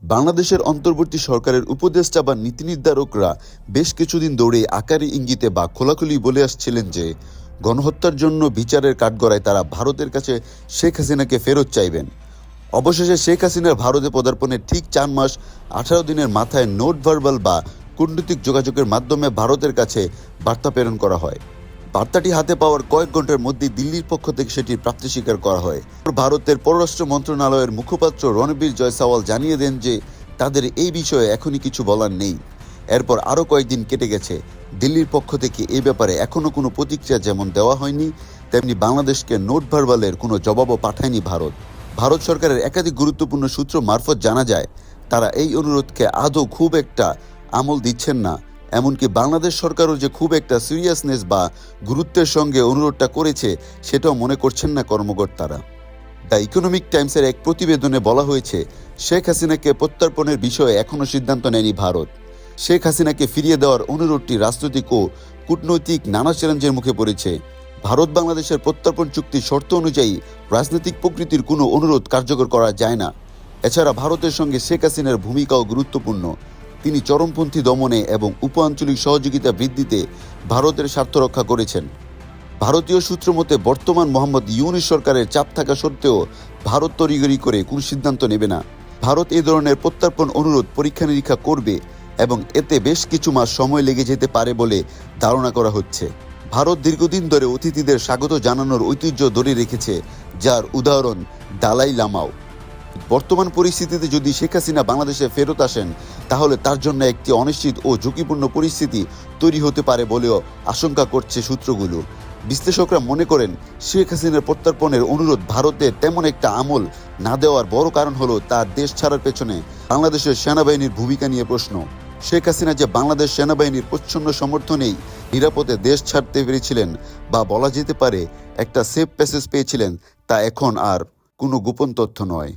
বাংলাদেশের অন্তর্বর্তী সরকারের উপদেষ্টা বা নীতি নির্ধারকরা বেশ কিছুদিন ধরে আকারে ইঙ্গিতে বা খোলাখুলি বলে আসছিলেন যে গণহত্যার জন্য বিচারের কাঠগড়ায় তারা ভারতের কাছে শেখ হাসিনাকে ফেরত চাইবেন। অবশেষে শেখ হাসিনার ভারতে পদার্পণের ঠিক 4 মাস 18 দিনের মাথায় নোট ভার্বাল বা কূটনৈতিক যোগাযোগের মাধ্যমে ভারতের কাছে বার্তা প্রেরণ করা হয়। বার্তাটি হাতে পাওয়ার কয়েক ঘন্টার মধ্যেই দিল্লির পক্ষ থেকে সেটির প্রাপ্তি স্বীকার করা হয়। ভারতের পররাষ্ট্র মন্ত্রণালয়ের মুখপাত্র রণবীর জয়সওয়াল জানিয়ে দেন যে তাদের এই বিষয়ে এখনই কিছু বলার নেই। এরপর আরও কয়েকদিন কেটে গেছে। দিল্লির পক্ষ থেকে এই ব্যাপারে এখনও কোনো প্রতিক্রিয়া যেমন দেওয়া হয়নি, তেমনি বাংলাদেশকে নোট ভার্বালের কোনো জবাবও পাঠায়নি ভারত। ভারত সরকারের একাধিক গুরুত্বপূর্ণ সূত্র মারফত জানা যায় তারা এই অনুরোধকে আদৌ খুব একটা আমল দিচ্ছেন না। এমনকি বাংলাদেশ সরকারও যে খুব একটা সিরিয়াসনেস বা গুরুত্বের সঙ্গে অনুরোধটা করেছে সেটাও মনে করছেন না কর্মকর্তারা। দ্য ইকোনমিক টাইমসের এক প্রতিবেদনে বলা হয়েছে, শেখ হাসিনাকে প্রত্যর্পণের বিষয়ে এখনও সিদ্ধান্ত নেয়নি ভারত। শেখ হাসিনাকে ফিরিয়ে দেওয়ার অনুরোধটি রাজনৈতিক ও কূটনৈতিক নানা চ্যালেঞ্জের মুখে পড়েছে। ভারত বাংলাদেশের প্রত্যর্পণ চুক্তির শর্ত অনুযায়ী রাজনৈতিক প্রকৃতির কোনো অনুরোধ কার্যকর করা যায় না। এছাড়া ভারতের সঙ্গে শেখ হাসিনার ভূমিকাও গুরুত্বপূর্ণ। তিনি চরমপন্থী দমনে এবং উপ-আঞ্চলিক সহযোগিতা বৃদ্ধিতে ভারতের স্বার্থ রক্ষা করেছেন। ভারতীয় সূত্র মতে বর্তমান মোহাম্মদ ইউনূস সরকারের চাপ থাকা সত্ত্বেও ভারত তড়িঘড়ি করে কোনো সিদ্ধান্ত নেবে না। ভারত এই ধরনের প্রত্যর্পণ অনুরোধ পরীক্ষা নিরীক্ষা করবে এবং এতে বেশ কিছু মাস সময় লেগে যেতে পারে বলে ধারণা করা হচ্ছে। ভারত দীর্ঘদিন ধরে অতিথিদের স্বাগত জানানোর ঐতিহ্য ধরে রেখেছে, যার উদাহরণ দালাই লামাও। বর্তমান পরিস্থিতিতে যদি শেখ হাসিনা বাংলাদেশে ফেরত আসেন তাহলে তার জন্য একটি অনিশ্চিত ও ঝুঁকিপূর্ণ পরিস্থিতি তৈরি হতে পারে বলেও আশঙ্কা করছে সূত্রগুলো। বিশ্লেষকরা মনে করেন, শেখ হাসিনার প্রত্যর্পণের অনুরোধ ভারতের তেমন একটা আমল না দেওয়ার বড় কারণ হলো তার দেশ ছাড়ার পেছনে বাংলাদেশের সেনাবাহিনীর ভূমিকা নিয়ে প্রশ্ন। শেখ হাসিনা যে বাংলাদেশ সেনাবাহিনীর প্রচ্ছন্ন সমর্থনেই নিরাপদে দেশ ছাড়তে পেরেছিলেন বা বলা যেতে পারে একটা সেফ প্যাসেজ পেয়েছিলেন, তা এখন আর কোনো গোপন তথ্য নয়।